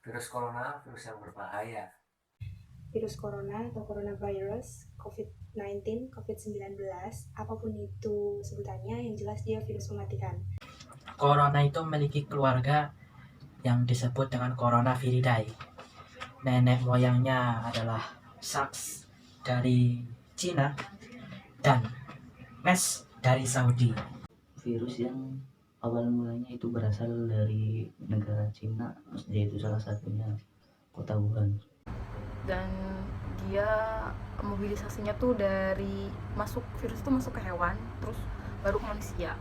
Virus corona virus yang berbahaya. Virus corona atau coronavirus, COVID-19, COVID-19, apapun itu sebutannya, yang jelas dia virus mematikan. Corona itu memiliki keluarga yang disebut dengan Coronaviridae. Nenek moyangnya adalah SARS dari Cina dan MERS dari Saudi. Virus yang awal mulanya itu berasal dari negara Cina, yaitu salah satunya kota Wuhan. Dan dia mobilisasinya tuh dari virus itu masuk ke hewan, terus baru ke manusia.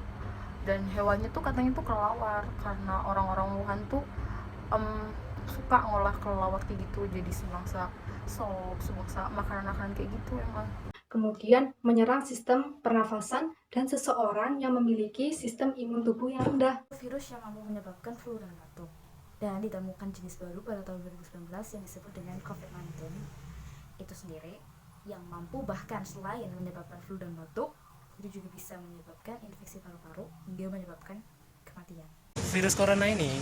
Dan hewannya tuh katanya tuh kelelawar, karena orang-orang Wuhan tuh suka ngolah kelelawar kayak gitu, jadi sebangsa sop, sebangsa makanan-makanan kayak gitu emang. Kemudian menyerang sistem pernafasan dan seseorang yang memiliki sistem imun tubuh yang rendah. Virus yang mampu menyebabkan flu dan batuk. Dan ditemukan jenis baru pada tahun 2019 yang disebut dengan COVID-19 itu sendiri, yang mampu bahkan selain menyebabkan flu dan batuk, itu juga bisa menyebabkan infeksi paru-paru hingga menyebabkan kematian. Virus corona ini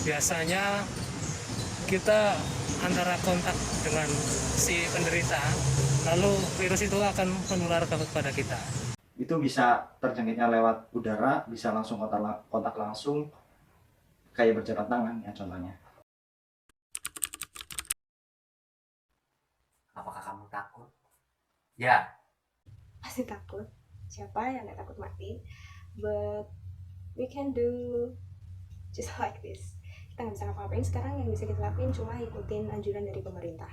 biasanya kita antara kontak dengan si penderita, lalu virus itu akan menular kepada kita. Itu bisa terjangkitnya lewat udara, bisa langsung kontak langsung, kayak berjabat tangan ya contohnya. Apakah kamu takut? Ya. Pasti takut. Siapa yang gak takut mati? But we can do just like this. Kita gak bisa ngapa-ngapain sekarang, yang bisa kita lakuin cuma ikutin anjuran dari pemerintah.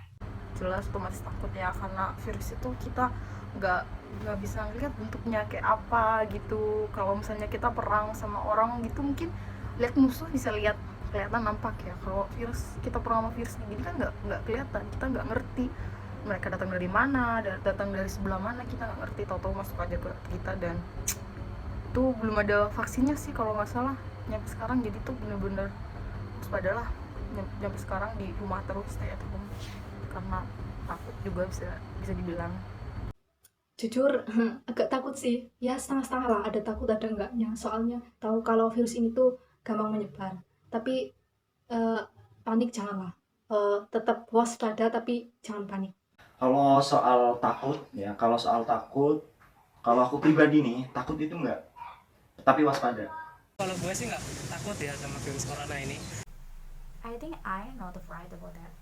Jelas tuh masih takut ya, karena virus itu kita nggak bisa ngeliat bentuknya kayak apa gitu. Kalau misalnya kita perang sama orang gitu, mungkin lihat musuh bisa kelihatan nampak ya. Kalau virus, kita perang sama virus gini kan nggak kelihatan, kita nggak ngerti mereka datang dari mana, datang dari sebelah mana, kita nggak ngerti, tahu-tahu masuk aja ke kita. Dan itu belum ada vaksinnya sih kalau nggak salah nyampe sekarang, jadi tuh bener-bener waspadalah nyampe sekarang di rumah terus, stay at home, karena takut juga bisa dibilang. Jujur agak takut sih, ya setengah-setengah lah, ada takut ada enggaknya. Soalnya tahu kalau virus ini tuh gampang menyebar, tapi panik janganlah. Tetap waspada tapi jangan panik. Kalau soal takut, kalau aku pribadi nih, takut itu enggak, tapi waspada. Kalau gue sih nggak takut ya sama virus corona ini. I think I not afraid about that.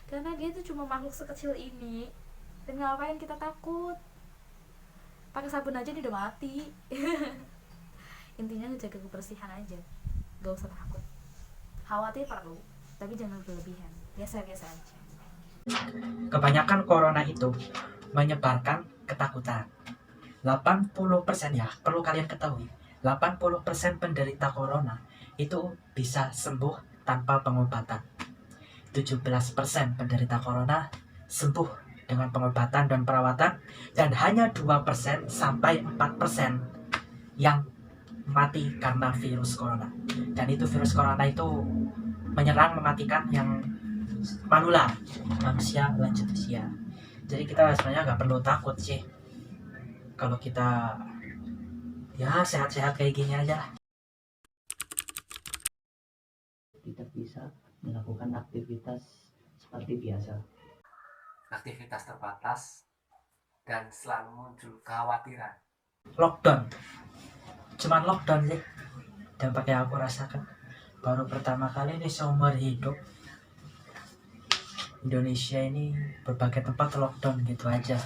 Karena dia tuh cuma makhluk sekecil ini, dan ngapain kita takut? Pakai sabun aja dia udah mati. Intinya ngejaga kebersihan aja, gak usah takut. Khawatir perlu, tapi jangan berlebihan, biasa-biasa aja. Kebanyakan corona itu menyebarkan ketakutan. 80% ya, perlu kalian ketahui, 80% penderita corona itu bisa sembuh tanpa pengobatan. 17% penderita corona sembuh dengan pengobatan dan perawatan, dan hanya 2% sampai 4% yang mati karena virus corona. Dan itu virus corona itu menyerang, mematikan yang manular, manusia lanjut usia. Jadi kita sebenarnya nggak perlu takut sih kalau kita ya sehat-sehat kayak gini aja. Kita bisa melakukan aktivitas seperti biasa. Aktivitas terbatas dan selalu muncul kekhawatiran. Lockdown, cuman lockdown sih dampak yang aku rasakan baru pertama kali ini seumur hidup. Indonesia ini berbagai tempat lockdown gitu aja.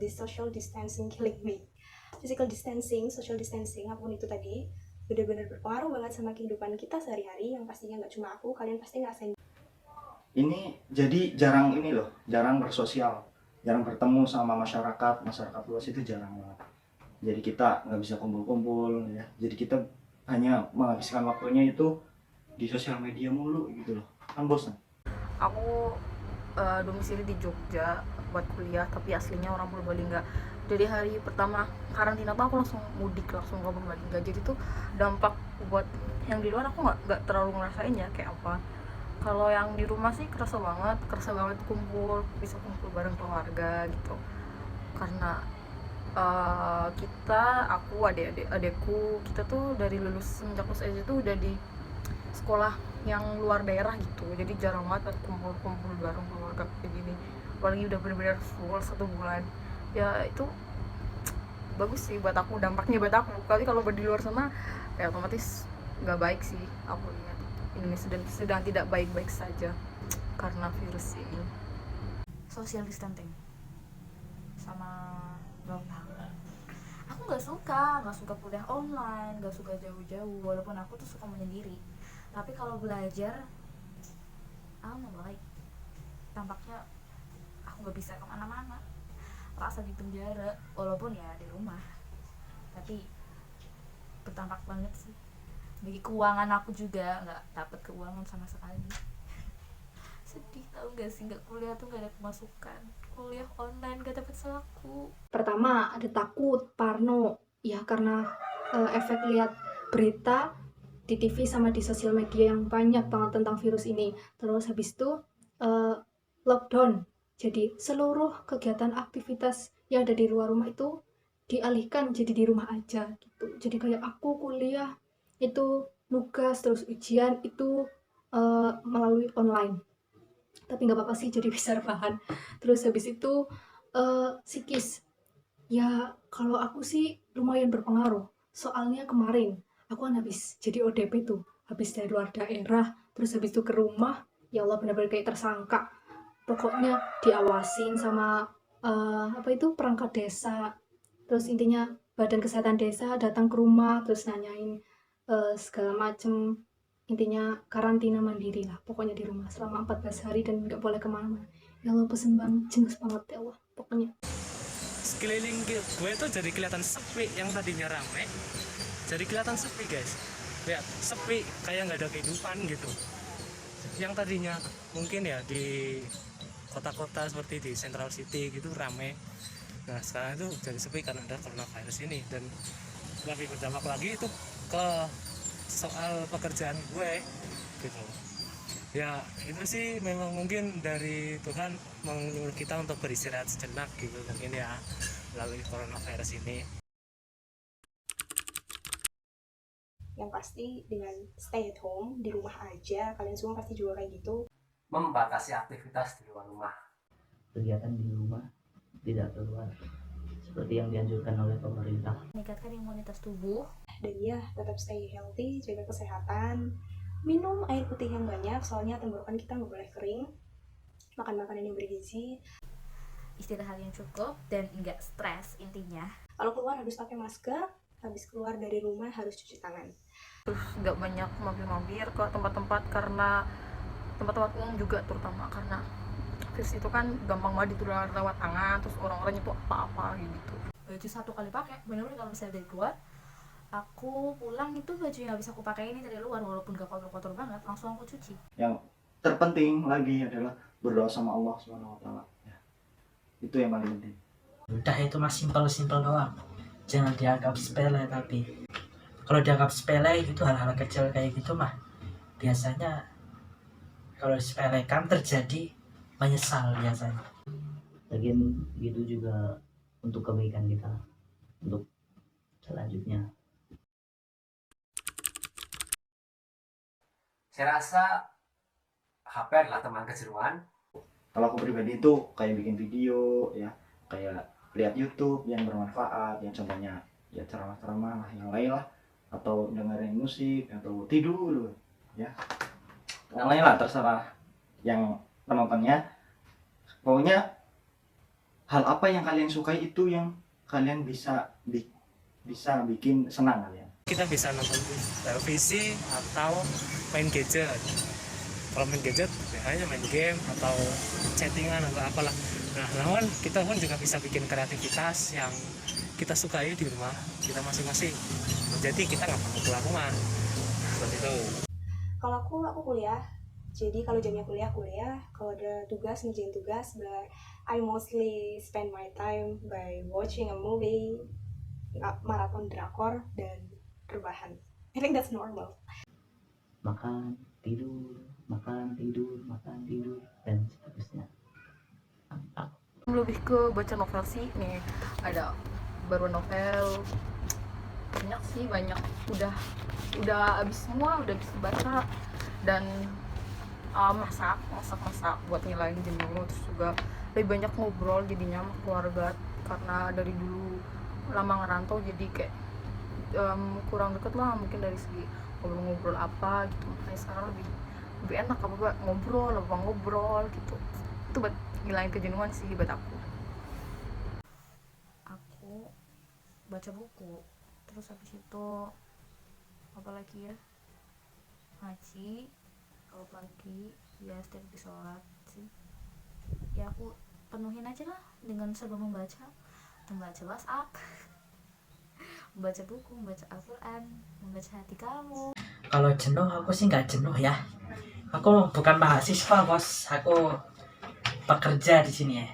This social distancing killing me. Physical distancing, social distancing, apapun itu tadi, benar-benar berpengaruh banget sama kehidupan kita sehari-hari, yang pastinya nggak cuma aku, kalian pasti ngerasain. Ini jadi jarang bersosial, jarang bertemu sama masyarakat luas, itu jarang banget. Jadi kita nggak bisa kumpul-kumpul ya, jadi kita hanya menghabiskan waktunya itu di sosial media mulu gitu loh, kan bosan. Aku domisili di Jogja buat kuliah, tapi aslinya orang Purbalingga. Dari hari pertama karantina tuh aku langsung mudik langsung ke Purbalingga, jadi tuh dampak buat yang di luar aku nggak terlalu ngerasain ya kayak apa. Kalau yang di rumah sih kerasa banget bisa kumpul bareng keluarga gitu, karena aku adekku kita tuh dari semenjak lulus SD tuh udah di sekolah yang luar daerah gitu, jadi jarang banget kumpul-kumpul bareng keluarga kayak gini, apalagi udah benar-benar full 1 bulan. Ya itu bagus sih buat aku, dampaknya buat aku. Kali kalau di luar sana ya otomatis nggak baik sih, aku lihat Indonesia sedang tidak baik-baik saja karena virus ini. Social distancing sama lockdown. Aku nggak suka kuliah online, nggak suka jauh-jauh, walaupun aku tuh suka menyendiri. Tapi kalau belajar, aku nggak baik. Tampaknya aku nggak bisa kemana-mana, rasa di penjara, walaupun ya di rumah. Tapi berdampak banget sih. Bagi keuangan aku juga nggak dapet keuangan sama sekali. Sedih tau gak sih, nggak kuliah tuh nggak ada pemasukan, kuliah online nggak dapet selaku. Pertama ada takut, parno, ya karena efek lihat berita di TV sama di sosial media yang banyak banget tentang virus ini. Terus habis itu lockdown, jadi seluruh kegiatan aktivitas yang ada di luar rumah itu dialihkan jadi di rumah aja gitu. Jadi kayak aku kuliah itu nugas terus ujian itu melalui online, tapi nggak apa-apa sih, jadi bisa rebahan. Terus habis itu psikis, ya kalau aku sih lumayan berpengaruh, soalnya kemarin aku kan habis jadi ODP tuh, habis dari luar daerah, terus habis itu ke rumah, ya Allah benar-benar kayak tersangka. Pokoknya diawasin sama perangkat desa, terus intinya badan kesehatan desa datang ke rumah terus nanyain segala macem. Intinya karantina mandiri lah, pokoknya di rumah selama 14 hari dan nggak boleh kemana-mana. Ya Allah, pesen banget, jenis banget ya Allah, pokoknya. Sekeliling gue tuh jadi kelihatan sepi, yang tadinya rame jadi kelihatan sepi guys. Lihat, sepi, kayak nggak ada kehidupan gitu. Yang tadinya mungkin ya di kota-kota seperti di Central City gitu rame, nah sekarang itu jadi sepi karena ada coronavirus ini. Dan lebih berdampak lagi itu ke soal pekerjaan gue gitu. Ya itu sih memang mungkin dari Tuhan menyuruh kita untuk beristirahat sejenak gitu mungkin ya, melalui coronavirus ini. Yang pasti dengan stay at home, di rumah aja, kalian semua pasti juga kayak gitu. Membatasi aktivitas di luar rumah. Kegiatan di rumah, tidak keluar, seperti yang dianjurkan oleh pemerintah. Meningkatkan imunitas tubuh. Dan ya, tetap stay healthy, jaga kesehatan, minum air putih yang banyak, soalnya tenggorokan kita nggak boleh kering, makan makanan yang bergizi, Istirahat yang cukup dan nggak stres intinya. kalau keluar harus pakai masker, habis keluar dari rumah harus cuci tangan. Terus nggak banyak mampir-mampir ke tempat-tempat, karena tempat-tempat umum juga terutama, karena virus itu kan gampang banget ditular lewat tangan, terus orang-orang itu apa-apa gitu. Baju 1 kali pakai, bener-bener kalau misalnya dari keluar, aku pulang itu baju yang habis aku pakai ini dari luar, walaupun gak kotor-kotor banget, langsung aku cuci. Yang terpenting lagi adalah berdoa sama Allah SWT ya. Itu yang paling penting. Udah itu mah simpel-simpel doang, jangan dianggap sepele. Tapi kalau dianggap sepele itu hal-hal kecil kayak gitu mah biasanya kalau disepelekan terjadi menyesal biasanya. Lagian gitu juga untuk kebaikan kita, untuk selanjutnya. Saya rasa HP adalah teman keseruan. Kalau aku pribadi itu kayak bikin video ya, kayak lihat YouTube yang bermanfaat, yang contohnya ya ceramah-ceramah yang lain lah, atau dengerin musik, atau tidur ya, yang lain lah, terserah yang penontonnya. Pokoknya hal apa yang kalian sukai itu yang kalian bisa bikin senang kalian. Kita bisa nonton televisi atau main gadget. Kalau main gadget biasanya main game atau chattingan atau apalah. Nah, namun kita pun juga bisa bikin kreativitas yang kita sukai di rumah kita masing-masing. Jadi kita nggak perlu keluar rumah. Seperti itu. Kalau aku kuliah, jadi kalau jamnya kuliah, kalau ada tugas, ngerjain tugas, but I mostly spend my time by watching a movie, maraton drakor, dan rebahan. I think that's normal. Makan, tidur, dan seterusnya. Lebih ke baca novel sih, nih ada baru novel banyak sih, udah habis semua, udah bisa baca. dan masak buat ngilangin jenuh. Terus juga lebih banyak ngobrol jadinya sama keluarga, karena dari dulu lama ngerantau jadi kayak kurang deket lah mungkin dari segi ngobrol-ngobrol apa gitu. Makanya sekarang lebih enak apa ngobrol gitu. Itu buat ngilangin kejenuhan sih buat aku. Aku baca buku, terus habis itu apa lagi ya, ngaji. Kalau pagi ya setiap habis sholat sih ya aku penuhin aja lah dengan serba membaca WhatsApp, membaca buku, membaca Al-Quran, membaca hati kamu. Kalau jenuh aku sih nggak jenuh ya. Aku bukan mahasiswa bos, aku pekerja di sini ya,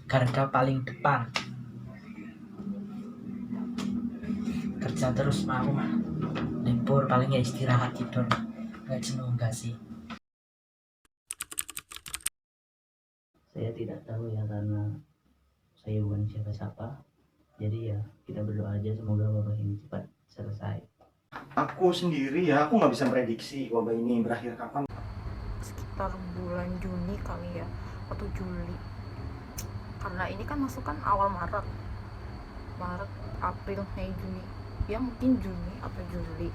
garda paling depan. Kerja terus mau libur paling ya istirahat tidur, nggak jenuh enggak sih. Saya tidak tahu ya, karena saya bukan siapa-siapa. Jadi ya kita berdoa aja semoga wabah ini cepat selesai. Aku sendiri ya, aku nggak bisa prediksi wabah ini berakhir kapan. Sekitar bulan Juni kali ya, atau Juli, karena ini kan masuk kan awal Maret, April, Mei, Juni, ya mungkin Juni atau Juli.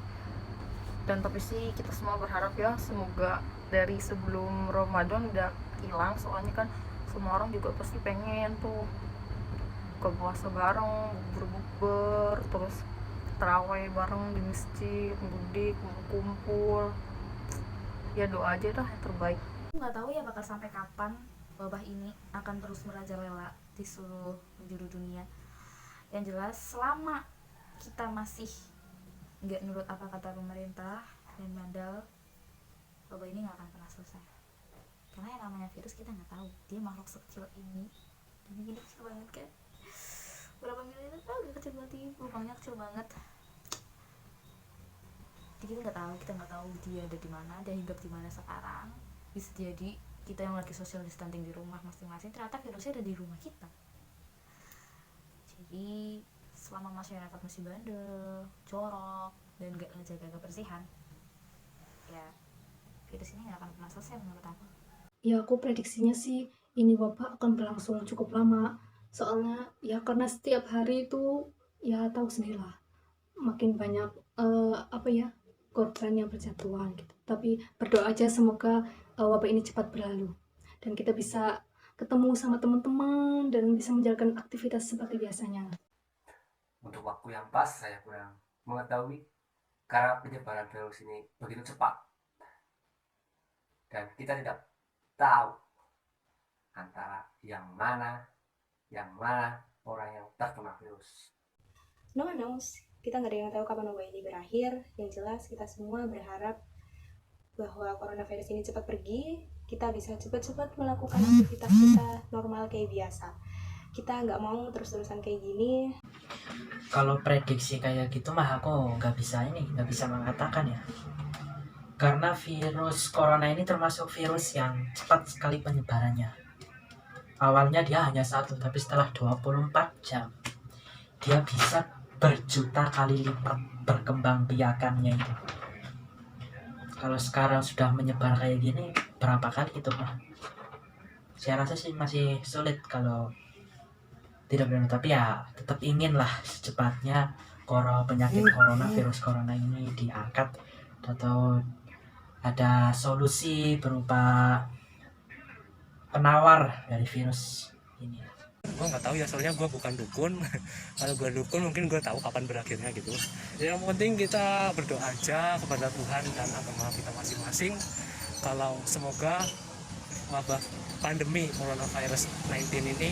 Dan tapi sih kita semua berharap ya semoga dari sebelum Ramadan udah hilang, soalnya kan semua orang juga pasti pengen tuh buka puasa bareng, bukber, terus terawih bareng di masjid, mudik, kumpul. Ya doa aja dah yang terbaik. Nggak tahu ya bakal sampai kapan wabah ini akan terus merajalela di seluruh penjuru dunia. Yang jelas selama kita masih nggak nurut apa kata pemerintah dan bandel, wabah ini nggak akan pernah selesai. Karena yang namanya virus kita nggak tahu, dia makhluk sekecil ini, dan ini kecil banget kan, berapa milimeter, udah kecil banget, lubangnya kecil banget. Jadi kita nggak tahu dia ada di mana, dia hidup di mana sekarang. Bisa jadi kita yang lagi social distancing di rumah masing-masing, ternyata virusnya ada di rumah kita. Jadi selama masyarakat masih bandel, jorok, dan gak ngejaga kebersihan, ya virus ini gak akan pernah selesai menurut aku. Ya aku prediksinya sih ini wabah akan berlangsung cukup lama. Soalnya ya karena setiap hari itu ya tahu sendirilah makin banyak korban yang berjatuhan gitu. Tapi berdoa aja semoga wabah ini cepat berlalu dan kita bisa ketemu sama teman-teman dan bisa menjalankan aktivitas seperti biasanya. Untuk waktu yang pas saya kurang mengetahui karena penyebaran virus ini begitu cepat dan kita tidak tahu antara yang mana orang yang terkena virus. No one knows. Kita nggak ada yang tahu kapan wabah ini berakhir. Yang jelas kita semua berharap bahwa coronavirus ini cepat pergi, kita bisa cepat-cepat melakukan aktivitas kita normal kayak biasa. Kita nggak mau terus-terusan kayak gini. Kalau prediksi kayak gitu mah aku nggak bisa mengatakan ya. Karena virus corona ini termasuk virus yang cepat sekali penyebarannya. Awalnya dia hanya satu, tapi setelah 24 jam dia bisa berjuta kali lipat berkembang biakannya itu. Kalau sekarang sudah menyebar kayak gini, berapa kali itu mah? Saya rasa sih masih sulit kalau tidak benar, tapi ya tetap inginlah secepatnya penyakit corona, virus corona ini diangkat atau ada solusi berupa penawar dari virus ini. Gue nggak tahu ya, soalnya gue bukan dukun. Kalau gue dukun mungkin gue tahu kapan berakhirnya gitu. Yang penting kita berdoa aja kepada Tuhan dan agama kita masing-masing kalau semoga wabah pandemi coronavirus 19 ini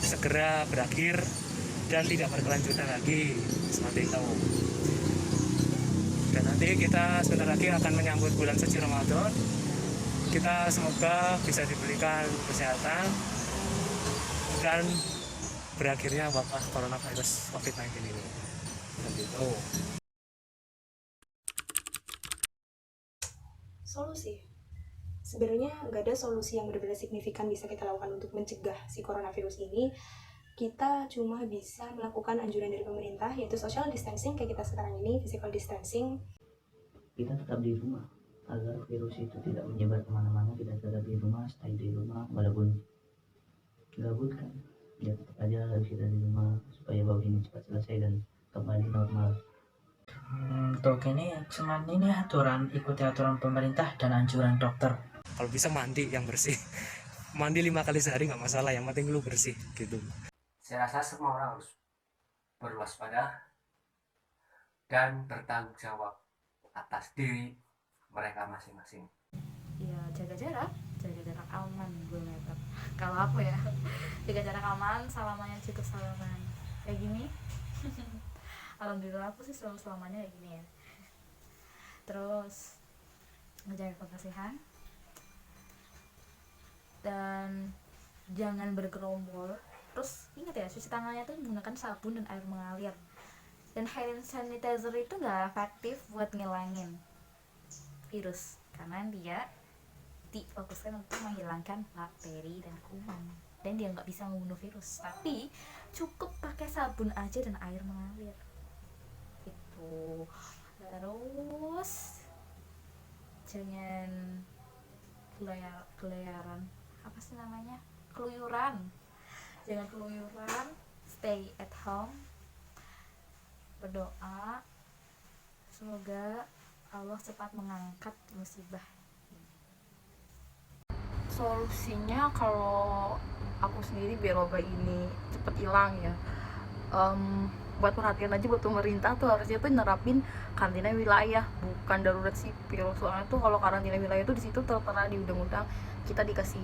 segera berakhir dan tidak berkelanjutan lagi seperti itu. Dan nanti kita sebentar lagi akan menyambut bulan suci Ramadan. Kita semoga bisa diberikan kesehatan dan berakhirnya wabah coronavirus COVID-19 ini. Begitu. Solusi. Sebenarnya nggak ada solusi yang benar-benar signifikan bisa kita lakukan untuk mencegah si coronavirus ini. Kita cuma bisa melakukan anjuran dari pemerintah, yaitu social distancing kayak kita sekarang ini, physical distancing. Kita tetap di rumah, agar virus itu tidak menyebar kemana-mana. Kita tetap di rumah, stay di rumah, walaupun gabut kan ya tetap aja harus kita di rumah supaya wabah ini cepat selesai dan kembali normal. Untuk ini cuman ini aturan, ikuti aturan pemerintah dan anjuran dokter. Kalau bisa mandi yang bersih. Mandi 5 kali sehari nggak masalah, yang penting lu bersih gitu. Saya rasa semua orang harus berwaspada dan bertanggung jawab atas diri mereka masing-masing. Ya jaga jarak aman 2 meter. Kalau aku ya jaga jarak aman, salamannya cukup salaman kayak gini. Alhamdulillah aku sih selalu selamanya kayak gini ya. Terus ngejaga kebersihan dan jangan bergerombol. Terus ingat ya, cuci tangannya tuh menggunakan sabun dan air mengalir. Dan hand sanitizer itu nggak efektif buat ngilangin virus karena dia difokuskan untuk menghilangkan bakteri dan kuman, dan dia nggak bisa membunuh virus, tapi cukup pakai sabun aja dan air mengalir itu. Terus jangan keluyuran, apa sih namanya, jangan keluyuran, stay at home, berdoa semoga Allah cepat mengangkat musibah. Solusinya kalau aku sendiri biar wabah ini cepet hilang ya, buat perhatian aja buat pemerintah tuh harusnya tuh nerapin karantina wilayah, bukan darurat sipil. Soalnya tuh kalau karantina wilayah tuh di situ tertera di undang-undang kita dikasih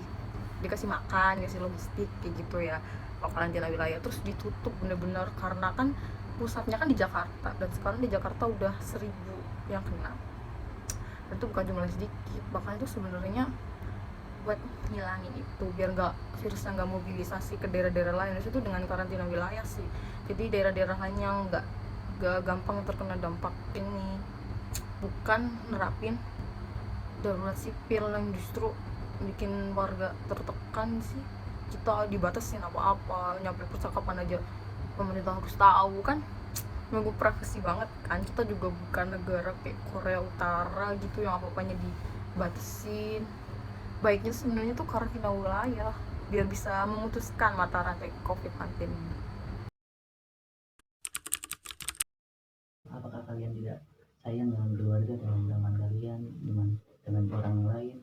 makan, dikasih logistik kayak gitu ya. Kalau karantina wilayah terus ditutup bener-bener karena kan pusatnya kan di Jakarta, dan sekarang di Jakarta udah 1000 yang kena, dan itu bukan jumlah sedikit. Makanya itu sebenarnya buat ngilangin itu biar virusnya nggak mobilisasi ke daerah-daerah lain. Itu dengan karantina wilayah sih, jadi daerah-daerah lain yang nggak gampang terkena dampak ini, bukan nerapin darurat sipil yang justru bikin warga tertekan sih. Kita dibatasin apa-apa, nyampe percakapan aja pemerintah harus tahu kan, nunggu privasi banget kan. Kita juga bukan negara kayak Korea Utara gitu yang apa-apanya dibatasin. Baiknya sebenarnya tuh karantina wilayah biar bisa memutuskan mata rantai COVID-19 ini. Apakah kalian tidak sayang dengan keluarga, dengan teman kalian, dengan orang lain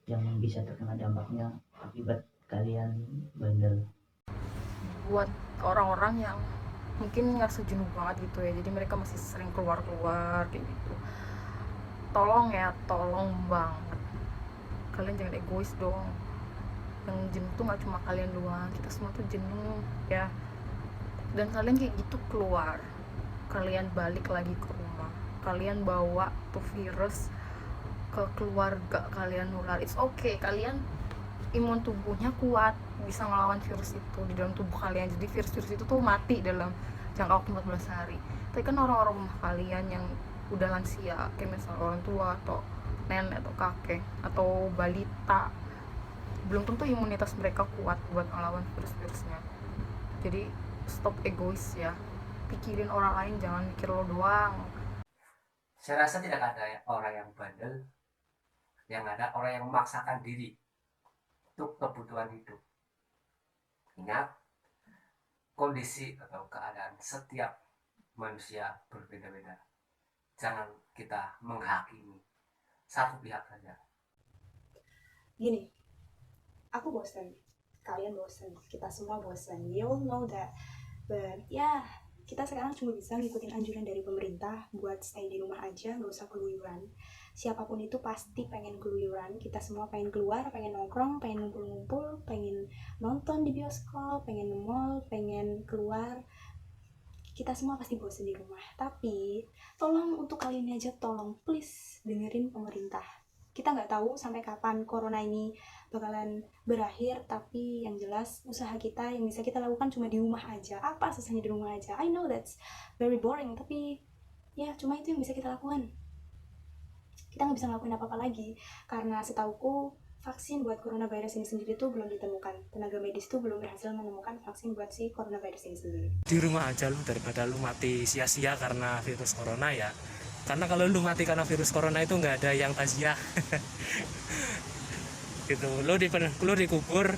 yang bisa terkena dampaknya akibat kalian bandel? Buat orang-orang yang mungkin ngerasa jenuh banget gitu ya, jadi mereka masih sering keluar kayak gitu, tolong banget, kalian jangan egois dong. Yang jenuh tuh gak cuma kalian doang, kita semua tuh jenuh ya. Dan kalian kayak gitu keluar, kalian balik lagi ke rumah, kalian bawa tuh virus ke keluarga kalian, nular. It's okay, kalian imun tubuhnya kuat, bisa ngelawan virus itu di dalam tubuh kalian. Jadi virus itu tuh mati dalam jangka waktu 14 hari. Tapi kan orang-orang rumah kalian yang udah lansia, kayak misalnya orang tua atau nenek atau kakek atau balita, belum tentu imunitas mereka kuat buat ngelawan virus-virusnya. Jadi stop egois ya, pikirin orang lain, jangan mikir lo doang. Saya rasa tidak ada orang yang bandel, yang ada orang yang memaksakan diri untuk kebutuhan hidup. Ingat, kondisi atau keadaan setiap manusia berbeda-beda. Jangan kita menghakimi satu pihak saja. Gini, aku bosan, kalian bosan, kita semua bosan, we all know that. But ya, kita sekarang cuma bisa ngikutin anjuran dari pemerintah buat stay di rumah aja, gak usah keluyuran. Siapapun itu pasti pengen keluyuran, kita semua pengen keluar, pengen nongkrong, pengen ngumpul-ngumpul, pengen nonton di bioskop, pengen nge-mall, pengen keluar. Kita semua pasti bosan di rumah. Tapi tolong, untuk kali ini aja tolong please dengerin pemerintah. Kita nggak tahu sampai kapan corona ini bakalan berakhir, tapi yang jelas usaha kita yang bisa kita lakukan cuma di rumah aja. Apa susahnya di rumah aja? I know that's very boring, tapi ya cuma itu yang bisa kita lakukan. Kita nggak bisa ngelakuin apa-apa lagi, karena setauku vaksin buat coronavirus ini sendiri tuh belum ditemukan. Tenaga medis tuh belum berhasil menemukan vaksin buat si coronavirus ini sendiri. Di rumah aja lu, daripada lu mati sia-sia karena virus corona ya. Karena kalau lu mati karena virus corona itu nggak ada yang takziah. Gitu, lu dikubur,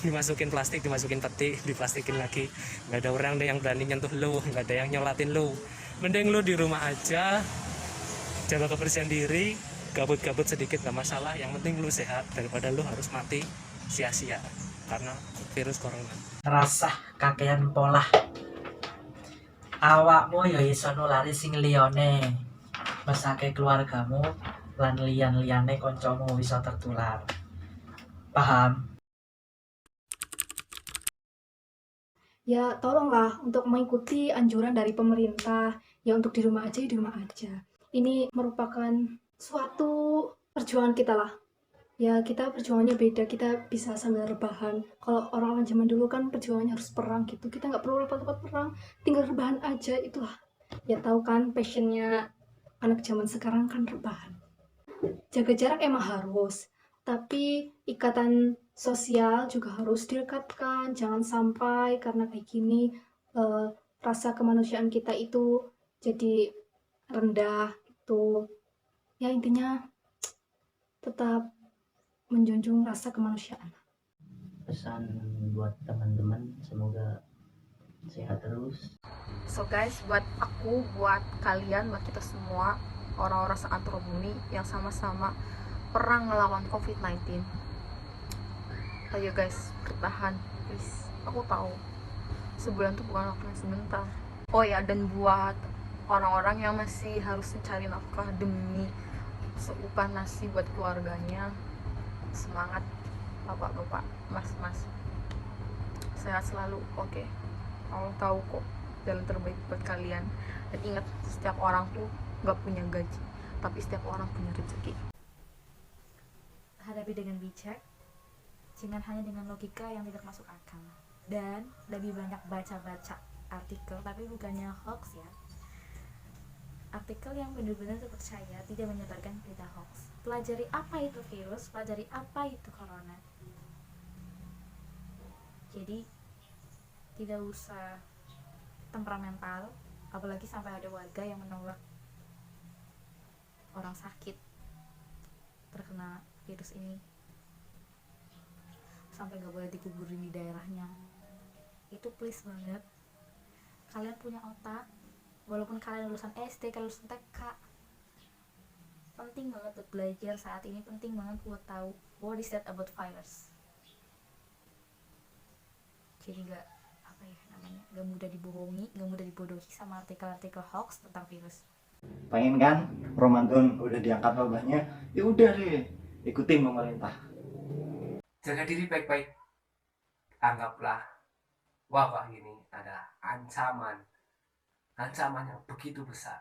dimasukin plastik, dimasukin peti, diplastikin lagi, nggak ada orang yang berani nyentuh lu, nggak ada yang nyolatin lu. Mending lu di rumah aja, jaga kebersihan diri, gabut-gabut sedikit gak masalah, yang penting lu sehat daripada lu harus mati sia-sia karena virus corona. Rasah kakean pola. Awakmu ya iso nulari sing liyane. Mesake keluargamu lan liyan-liyane kancamu bisa tertular. Paham? Ya tolonglah untuk mengikuti anjuran dari pemerintah, ya untuk di rumah aja ya di rumah aja. Ini merupakan suatu perjuangan kita lah. Ya kita perjuangannya beda, kita bisa sambil rebahan. Kalau orang-orang zaman dulu kan perjuangannya harus perang gitu, kita nggak perlu repot-repot perang, tinggal rebahan aja, itulah. Ya tahu kan passionnya anak zaman sekarang kan rebahan. Jaga jarak emang harus, tapi ikatan sosial juga harus direkatkan. Jangan sampai karena kayak gini rasa kemanusiaan kita itu jadi rendah gitu. Ya intinya tetap menjunjung rasa kemanusiaan. Pesan buat teman-teman, semoga sehat terus. So guys, buat aku, buat kalian, buat kita semua, orang-orang seantero bumi yang sama-sama perang ngelawan COVID-19, ayo guys, bertahan please. Aku tahu sebulan tuh bukan waktu yang sebentar. Oh ya, dan buat orang-orang yang masih harus mencari nafkah demi seupah nasi buat keluarganya, semangat bapak-bapak, mas-mas, sehat selalu. Oke, Allah tahu kok jalan terbaik buat kalian. Dan ingat, setiap orang tuh gak punya gaji, tapi setiap orang punya rezeki. Hadapi dengan bijak, jangan hanya dengan logika yang tidak masuk akal. Dan lebih banyak baca-baca artikel, tapi bukannya hoax ya. Artikel yang benar-benar terpercaya, tidak menyebarkan berita hoax. Pelajari apa itu virus, pelajari apa itu corona. Jadi tidak usah temperamental, apalagi sampai ada warga yang menolak orang sakit terkena virus ini sampai gak boleh dikuburin di daerahnya. Itu please banget, kalian punya otak, walaupun kalian lulusan SD, kalian lulusan TK, penting banget buat belajar saat ini, penting banget buat tahu what is that about virus. Jadi gak apa ya namanya, gak mudah dibohongi, gak mudah dibodohi sama artikel-artikel hoax tentang virus. Pengen kan Ramadan udah diangkat wabahnya, ya udah deh ikutin pemerintah. Jaga diri baik-baik. Anggaplah wabah ini adalah ancaman yang begitu besar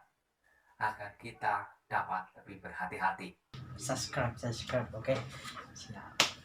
agar kita dapat lebih berhati-hati. Subscribe, oke? Siap.